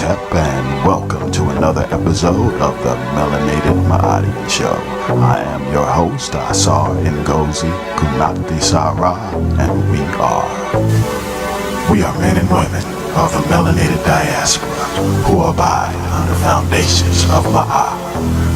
Hotep, and welcome to another episode of the Melanated Maadi Show. I am your host, Asar Ngozi Kunakti Sarah, and we are men and women of the melanated diaspora who abide under foundations of Ma'a.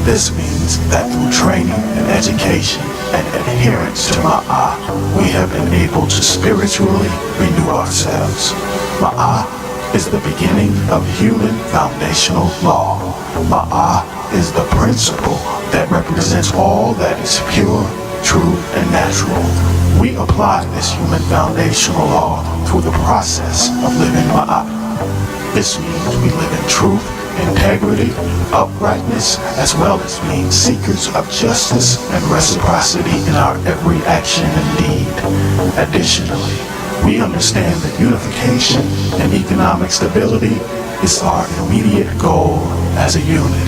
This means that through training and education and adherence to Ma'a, we have been able to spiritually renew ourselves. Ma'a is the beginning of human foundational law. Ma'a is the principle that represents all that is pure, true, and natural. We apply this human foundational law through the process of living Ma'a. This means we live in truth, integrity, uprightness, as well as being seekers of justice and reciprocity in our every action and deed. Additionally, we understand that unification and economic stability is our immediate goal as a unit.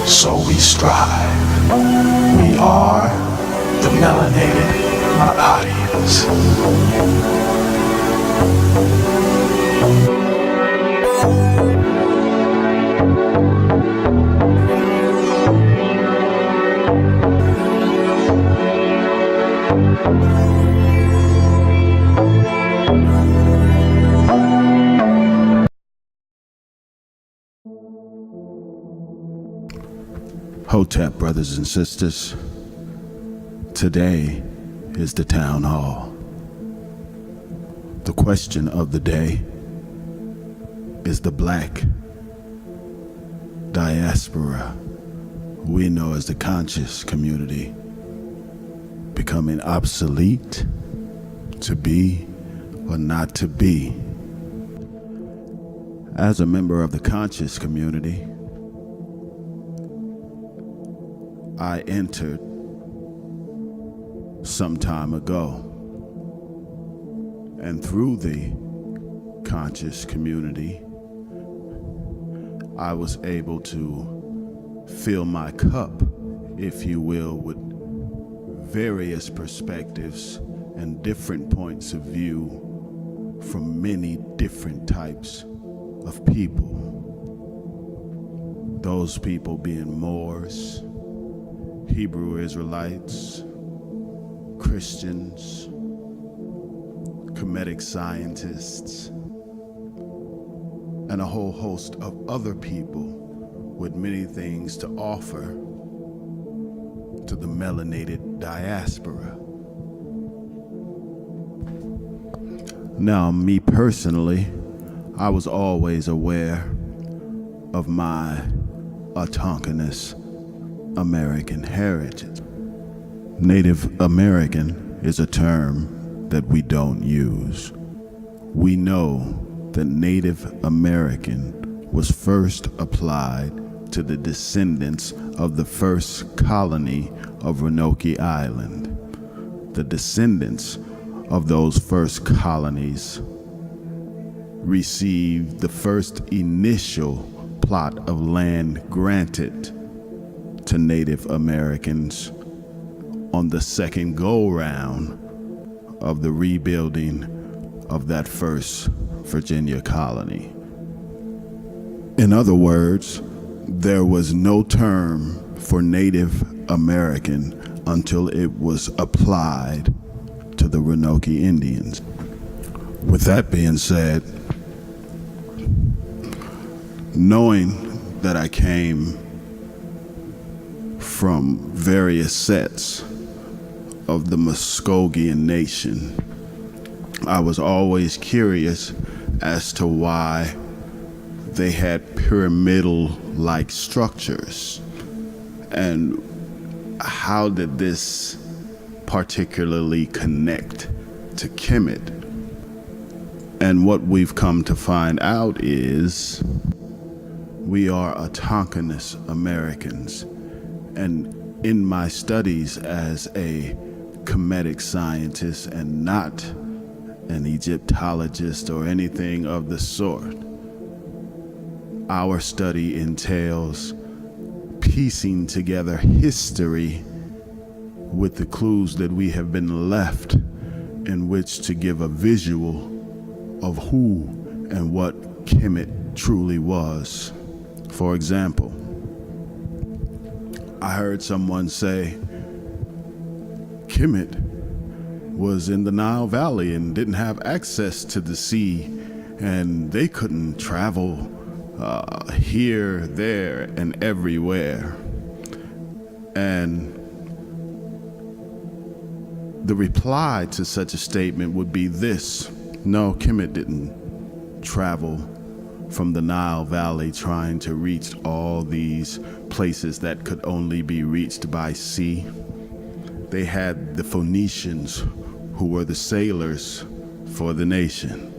So we strive. We are the Melanated Maadians. Hotep, brothers and sisters, today is the town hall. The question of the day is the black diaspora we know as the conscious community becoming obsolete, to be or not to be. As a member of the conscious community, I entered some time ago, and through the conscious community, I was able to fill my cup, if you will, with various perspectives and different points of view from many different types of people. Those people being Moors, Hebrew Israelites, Christians, Kemetic scientists, and a whole host of other people with many things to offer to the melanated diaspora. Now, me personally, I was always aware of my autochthonous American heritage. Native American is a term that we don't use. We know that Native American was first applied to the descendants of the first colony of Roanoke Island. The descendants of those first colonies received the first initial plot of land granted to Native Americans on the second go-round of the rebuilding of that first Virginia colony. In other words, there was no term for Native American until it was applied to the Roanoke Indians. With that being said, knowing that I came from various sets of the Muskogean nation, I was always curious as to why they had pyramidal-like structures, and how did this particularly connect to Kemet. And what we've come to find out is we are autochthonous Americans. And in my studies as a Kemetic scientist and not an Egyptologist or anything of the sort, our study entails piecing together history with the clues that we have been left in which to give a visual of who and what Kemet truly was. For example, I heard someone say Kemet was in the Nile Valley and didn't have access to the sea, and they couldn't travel here, there, and everywhere. And the reply to such a statement would be this: no, Kemet didn't travel from the Nile Valley trying to reach all these places that could only be reached by sea. They had the Phoenicians, who were the sailors for the nation.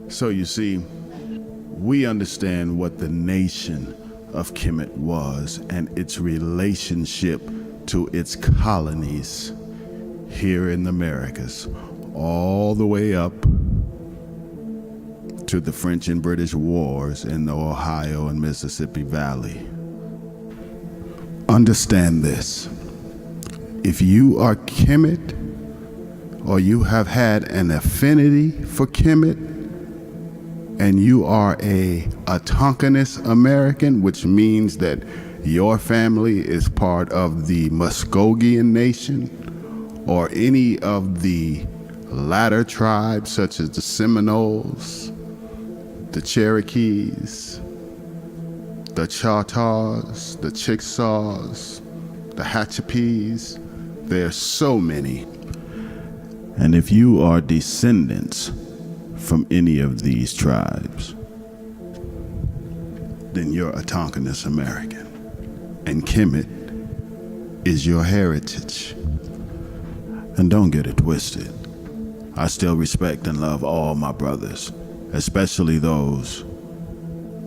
So you see, we understand what the nation of Kemet was and its relationship to its colonies here in the Americas, all the way up to the French and British wars in the Ohio and Mississippi Valley. Understand this: if you are Kemet, or you have had an affinity for Kemet, and you are a autochthonous American, which means that your family is part of the Muskogean Nation or any of the latter tribes such as the Seminoles, the Cherokees, the Choctaws, the Chickasaws, the Hatchapees, there's so many. And if you are descendants from any of these tribes, then you're autochthonous American, and Kemet is your heritage. And don't get it twisted. I still respect and love all my brothers, especially those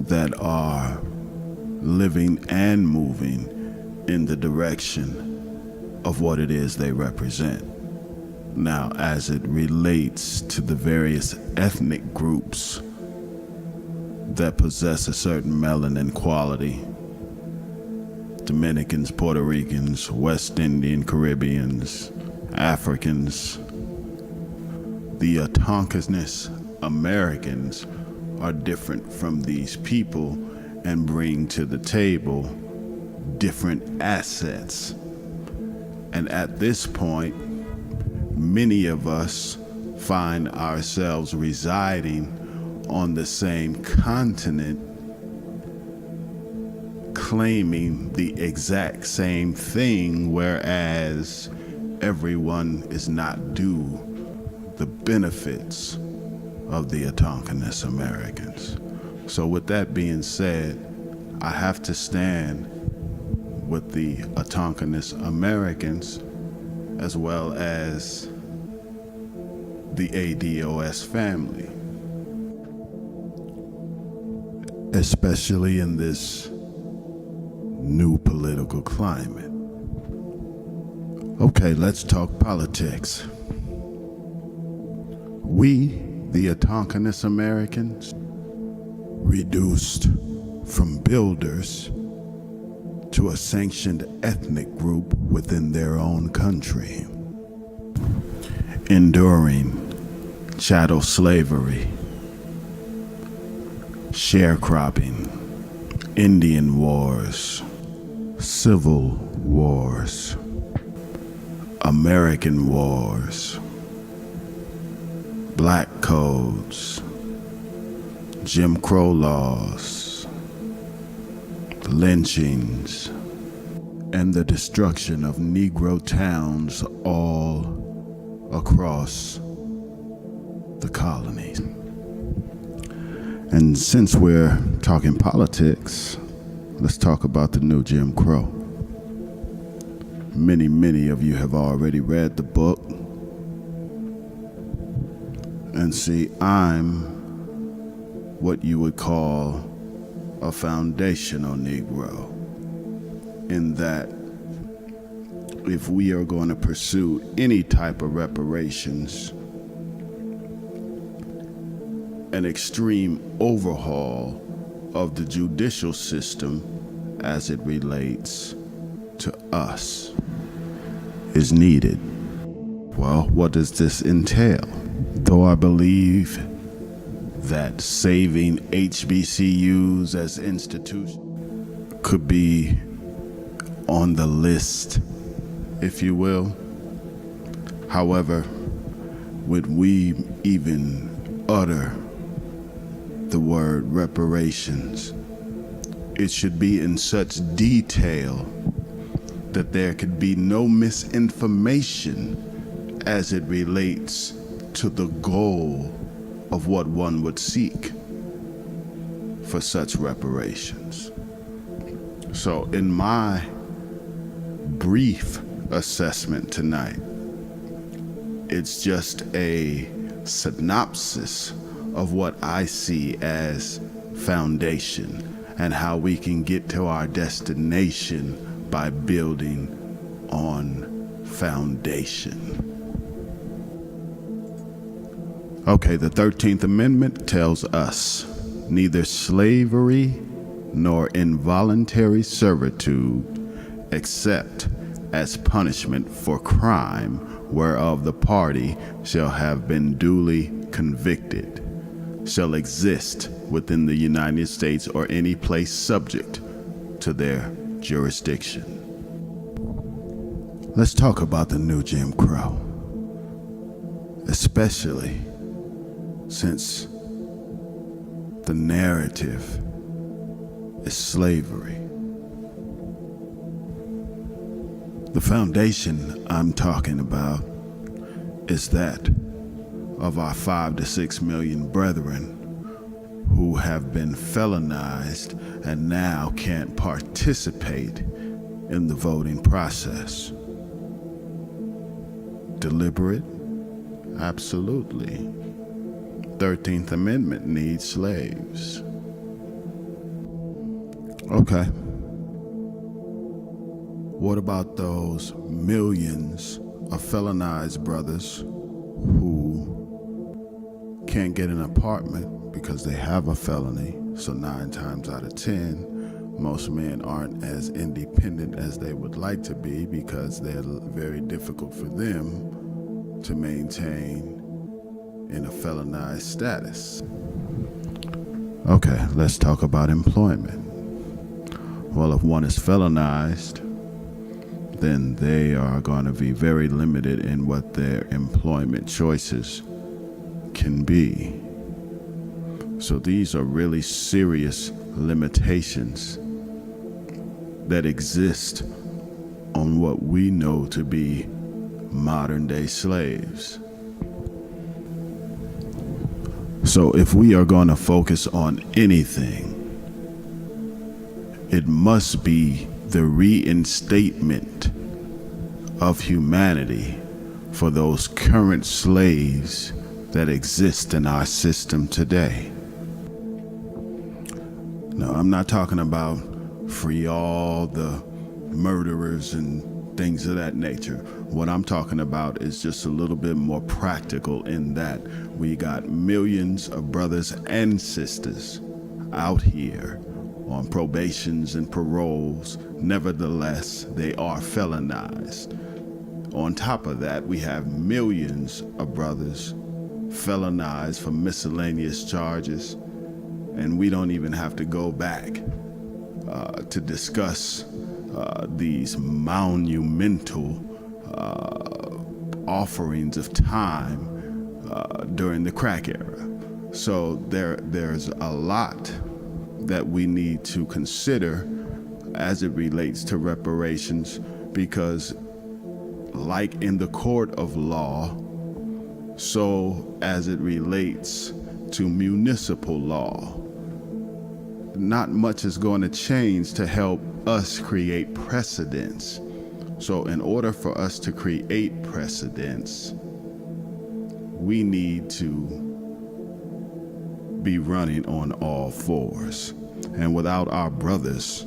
that are living and moving in the direction of what it is they represent. Now, as it relates to the various ethnic groups that possess a certain melanin quality, Dominicans, Puerto Ricans, West Indian, Caribbeans, Africans, the autochthonous Americans are different from these people and bring to the table different assets. And at this point, many of us find ourselves residing on the same continent, claiming the exact same thing, whereas everyone is not due the benefits of the autochthonous Americans. So with that being said, I have to stand with the autochthonous Americans as well as the ADOS family, especially in this new political climate. Okay, let's talk politics. We, the autochthonous Americans, reduced from builders to a sanctioned ethnic group within their own country, enduring chattel slavery, sharecropping, Indian wars, civil wars, American wars, black codes, Jim Crow laws, lynchings, and the destruction of Negro towns all across the colonies. And since we're talking politics, let's talk about the new Jim Crow. Many of you have already read the book. And see, I'm what you would call a foundational Negro, in that if we are going to pursue any type of reparations, an extreme overhaul of the judicial system as it relates to us is needed. Well, what does this entail? Though I believe that saving HBCUs as institutions could be on the list, if you will. However, would we even utter the word reparations? It should be in such detail that there could be no misinformation as it relates to the goal of what one would seek for such reparations. So in my brief assessment tonight, it's just a synopsis of what I see as foundation and how we can get to our destination by building on foundation. Okay, the 13th Amendment tells us neither slavery nor involuntary servitude except as punishment for crime whereof the party shall have been duly convicted, shall exist within the United States or any place subject to their jurisdiction. Let's talk about the new Jim Crow, especially since the narrative is slavery. The foundation I'm talking about is that of our 5 to 6 million brethren who have been felonized and now can't participate in the voting process. Deliberate? Absolutely. 13th Amendment needs slaves. Okay. What about those millions of felonized brothers who can't get an apartment because they have a felony? So 9 times out of 10, most men aren't as independent as they would like to be because they're very difficult for them to maintain in a felonized status. Okay, let's talk about employment. Well, if one is felonized, then they are going to be very limited in what their employment choices can be. So these are really serious limitations that exist on what we know to be modern day slaves. So if we are going to focus on anything, it must be the reinstatement of humanity for those current slaves that exist in our system today. No, I'm not talking about free all the murderers and things of that nature. What I'm talking about is just a little bit more practical in that we got millions of brothers and sisters out here on probations and paroles. Nevertheless, they are felonized. On top of that, we have millions of brothers felonized for miscellaneous charges, and we don't even have to go back to discuss these monumental offerings of time during the crack era. So there's a lot that we need to consider as it relates to reparations, because like in the court of law, so as it relates to municipal law, not much is going to change to help us create precedents. So in order for us to create precedents, we need to be running on all fours. And without our brothers,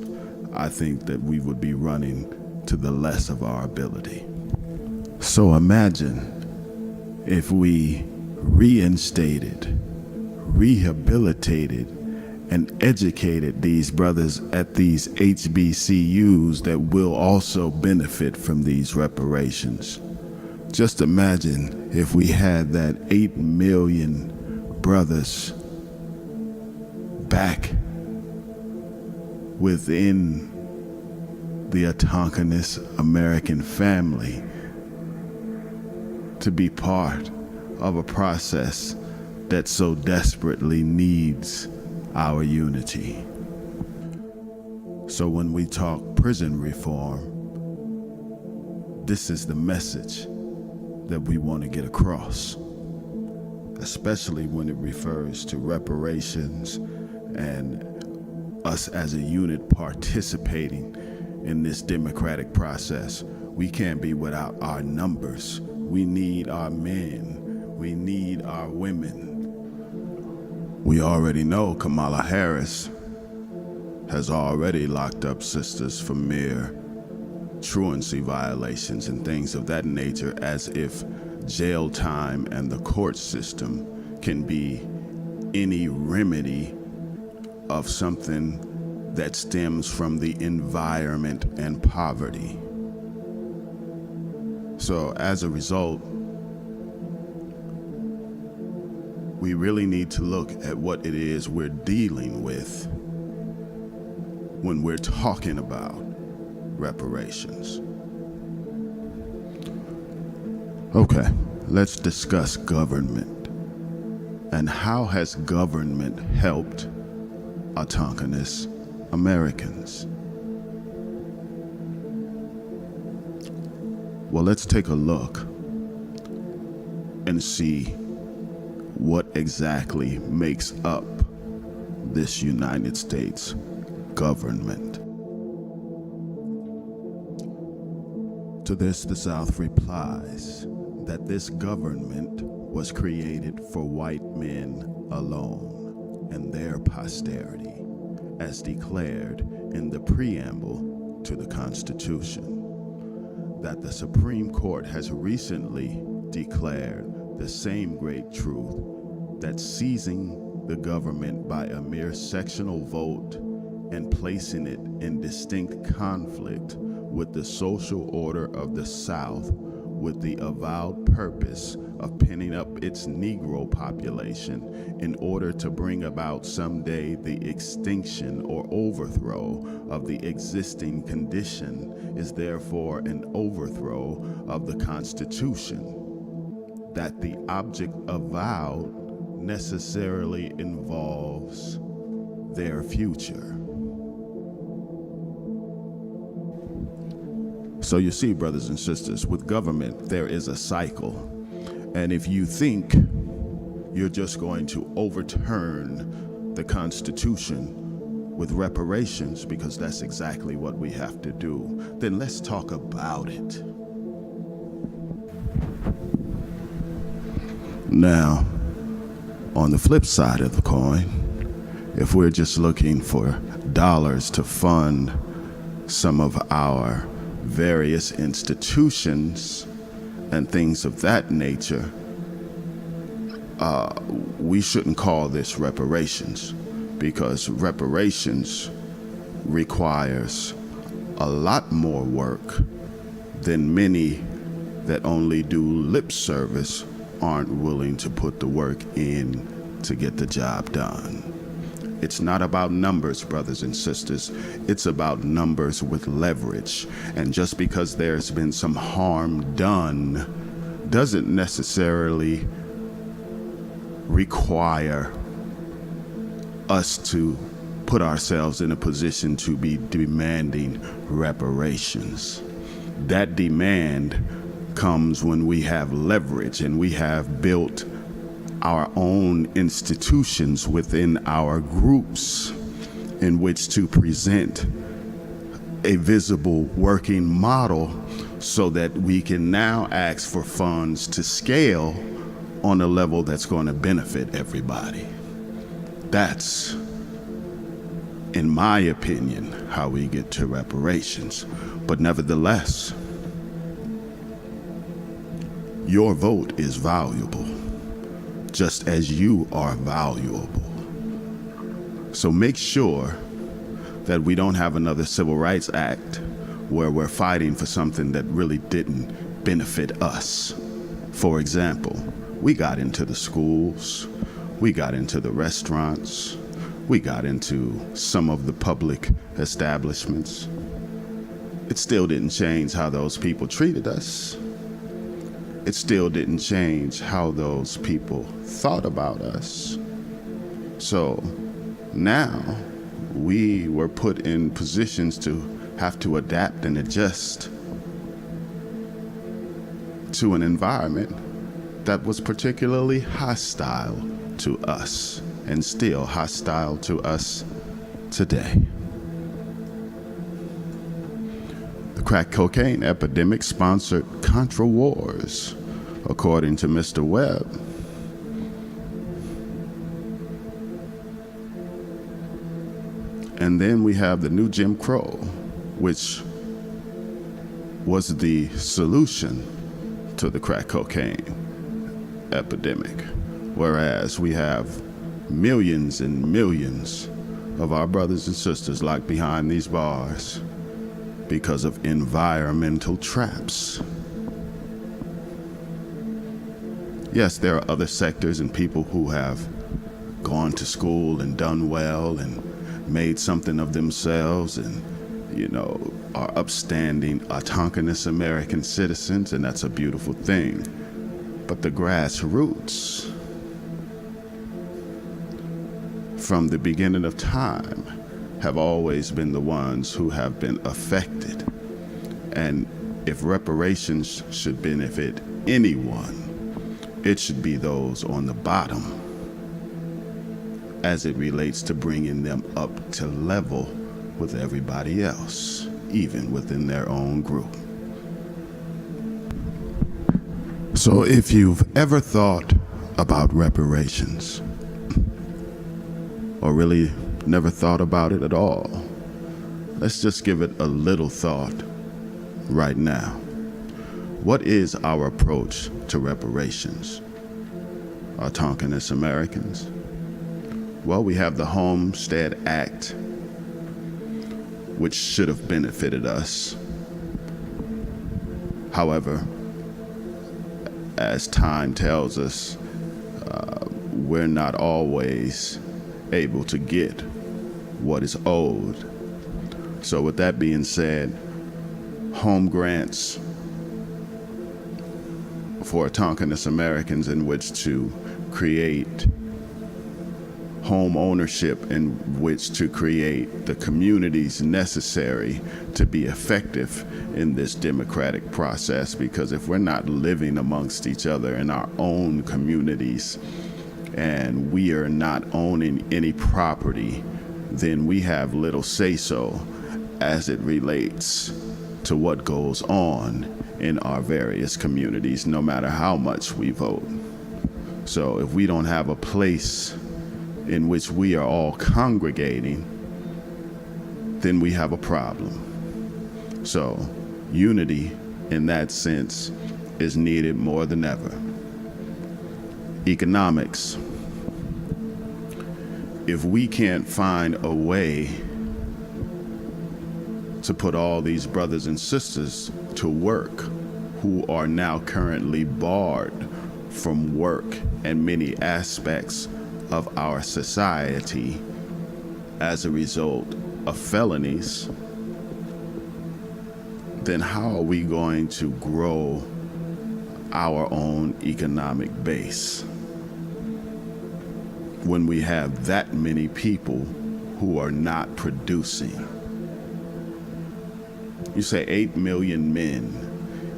I think that we would be running to the less of our ability. So imagine if we reinstated, rehabilitated, and educated these brothers at these HBCUs that will also benefit from these reparations. Just imagine if we had that 8 million brothers back within the autochthonous American family to be part of a process that so desperately needs our unity. So when we talk prison reform, this is the message that we want to get across, especially when it refers to reparations and us as a unit participating in this democratic process. We can't be without our numbers. We need our men. We need our women. We already know Kamala Harris has already locked up sisters for mere truancy violations and things of that nature, as if jail time and the court system can be any remedy of something that stems from the environment and poverty. So as a result, we really need to look at what it is we're dealing with when we're talking about reparations. Okay, let's discuss government. And how has government helped autochthonous Americans? Well, let's take a look and see what exactly makes up this United States government. To this, the South replies that this government was created for white men alone and their posterity, as declared in the preamble to the Constitution. That the Supreme Court has recently declared the same great truth, that seizing the government by a mere sectional vote and placing it in distinct conflict with the social order of the South, with the avowed purpose of pinning up its Negro population in order to bring about someday the extinction or overthrow of the existing condition, is therefore an overthrow of the Constitution. That the object avowed necessarily involves their future. So you see, brothers and sisters, with government, there is a cycle. And if you think you're just going to overturn the Constitution with reparations, because that's exactly what we have to do, then let's talk about it. Now, on the flip side of the coin, if we're just looking for dollars to fund some of our various institutions and things of that nature, we shouldn't call this reparations, because reparations requires a lot more work than many that only do lip service aren't willing to put the work in to get the job done. It's not about numbers, brothers and sisters. It's about numbers with leverage. And just because there's been some harm done doesn't necessarily require us to put ourselves in a position to be demanding reparations. That demand comes when we have leverage and we have built our own institutions within our groups in which to present a visible working model, so that we can now ask for funds to scale on a level that's going to benefit everybody. That's, in my opinion, how we get to reparations. But nevertheless, your vote is valuable, just as you are valuable. So make sure that we don't have another Civil Rights Act where we're fighting for something that really didn't benefit us. For example, we got into the schools, we got into the restaurants, We got into some of the public establishments. It still didn't change how those people treated us. It still didn't change how those people thought about us. So now we were put in positions to have to adapt and adjust to an environment that was particularly hostile to us and still hostile to us today. The crack cocaine epidemic sponsored Contra wars, according to Mr. Webb. And then we have the new Jim Crow, which was the solution to the crack cocaine epidemic. Whereas we have millions and millions of our brothers and sisters locked behind these bars because of environmental traps. Yes, there are other sectors and people who have gone to school and done well and made something of themselves and, are upstanding, autonomous American citizens, and that's a beautiful thing. But the grassroots, from the beginning of time, have always been the ones who have been affected. And if reparations should benefit anyone, it should be those on the bottom, as it relates to bringing them up to level with everybody else, even within their own group. So if you've ever thought about reparations, or really never thought about it at all, let's just give it a little thought right now. What is our approach to reparations? Autonomous Americans? Well, we have the Homestead Act, which should have benefited us. However, as time tells us, we're not always able to get what is owed. So with that being said, home grants for autonomous Americans in which to create home ownership, in which to create the communities necessary to be effective in this democratic process. Because if we're not living amongst each other in our own communities and we are not owning any property, then we have little say-so as it relates to what goes on in our various communities, no matter how much we vote. So if we don't have a place in which we are all congregating, then we have a problem. So unity in that sense is needed more than ever. Economics. If we can't find a way to put all these brothers and sisters to work who are now currently barred from work and many aspects of our society as a result of felonies, then how are we going to grow our own economic base when we have that many people who are not producing? You say 8 million men,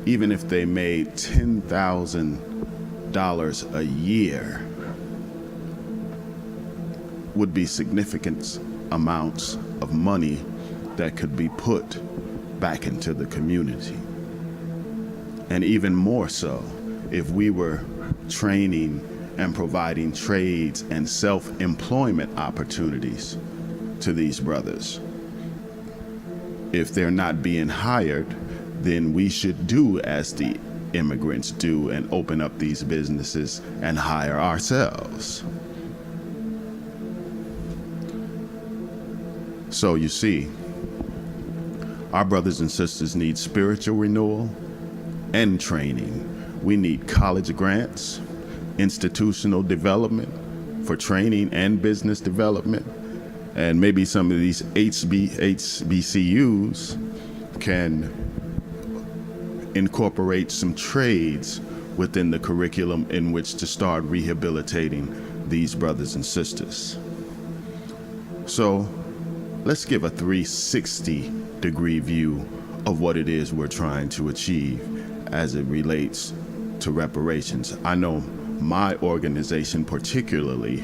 even if they made $10,000 a year, would be significant amounts of money that could be put back into the community. And even more so, if we were training and providing trades and self-employment opportunities to these brothers. If they're not being hired, then we should do as the immigrants do and open up these businesses and hire ourselves. So you see, our brothers and sisters need spiritual renewal and training. We need college grants, institutional development for training and business development, And maybe some of these HBCUs can incorporate some trades within the curriculum in which to start rehabilitating these brothers and sisters. So let's give a 360-degree view of what it is we're trying to achieve as it relates to reparations. I know my organization particularly,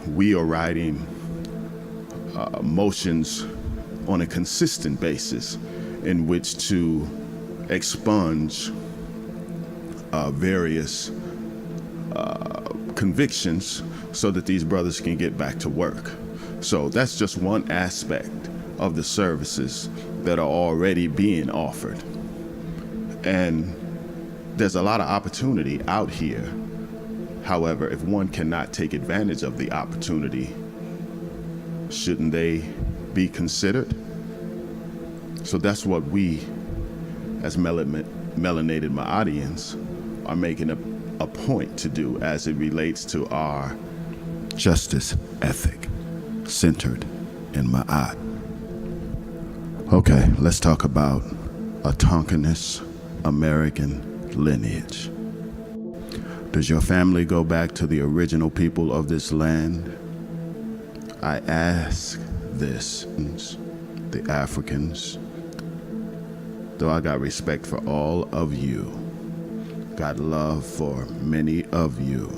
we are writing motions on a consistent basis in which to expunge various convictions so that these brothers can get back to work. So that's just one aspect of the services that are already being offered. And there's a lot of opportunity out here. However, if one cannot take advantage of the opportunity, shouldn't they be considered? So that's what we, as melanated Ma'adians, are making a point to do as it relates to our justice ethic centered in Ma'at. Okay, let's talk about a Tonkinist American lineage. Does your family go back to the original people of this land? I ask this, the Africans, though I got respect for all of you, got love for many of you.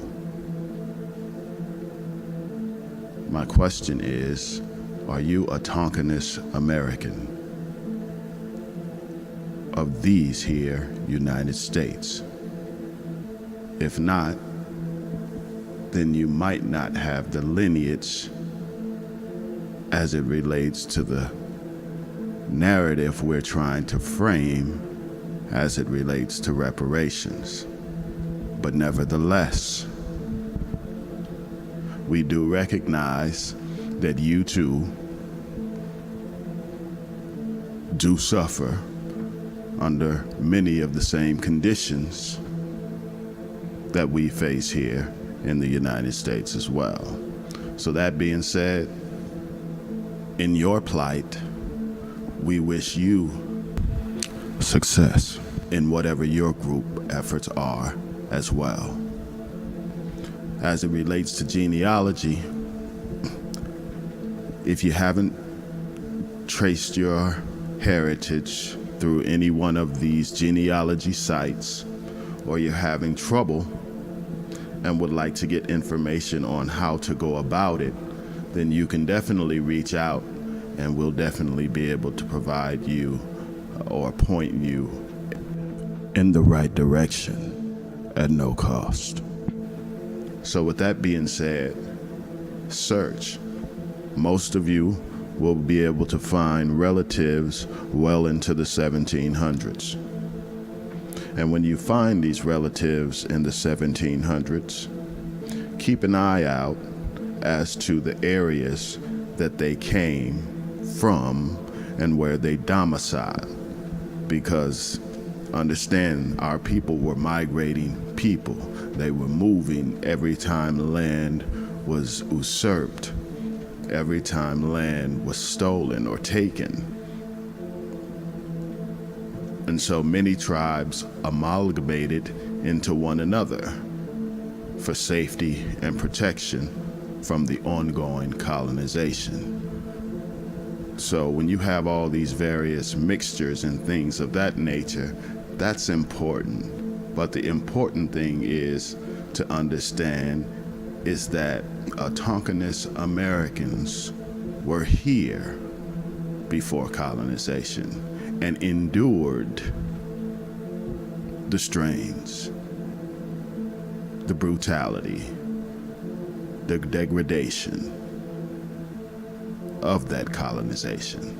My question is, are you a Tonkinist American of these here United States? If not, then you might not have the lineage as it relates to the narrative we're trying to frame as it relates to reparations. But nevertheless, we do recognize that you too do suffer under many of the same conditions that we face here in the United States as well. So that being said, in your plight, we wish you success in whatever your group efforts are as well. As it relates to genealogy, if you haven't traced your heritage through any one of these genealogy sites, or you're having trouble and would like to get information on how to go about it, then you can definitely reach out and we'll definitely be able to provide you or point you in the right direction at no cost. So with that being said, search. Most of you will be able to find relatives well into the 1700s. And when you find these relatives in the 1700s, keep an eye out as to the areas that they came from and where they domiciled. Because understand, our people were migrating people. They were moving every time land was usurped, every time land was stolen or taken. And so many tribes amalgamated into one another for safety and protection from the ongoing colonization. So when you have all these various mixtures and things of that nature, that's important. But the important thing is to understand is that Tonkinist Americans were here before colonization and endured the strains, the brutality, the degradation of that colonization.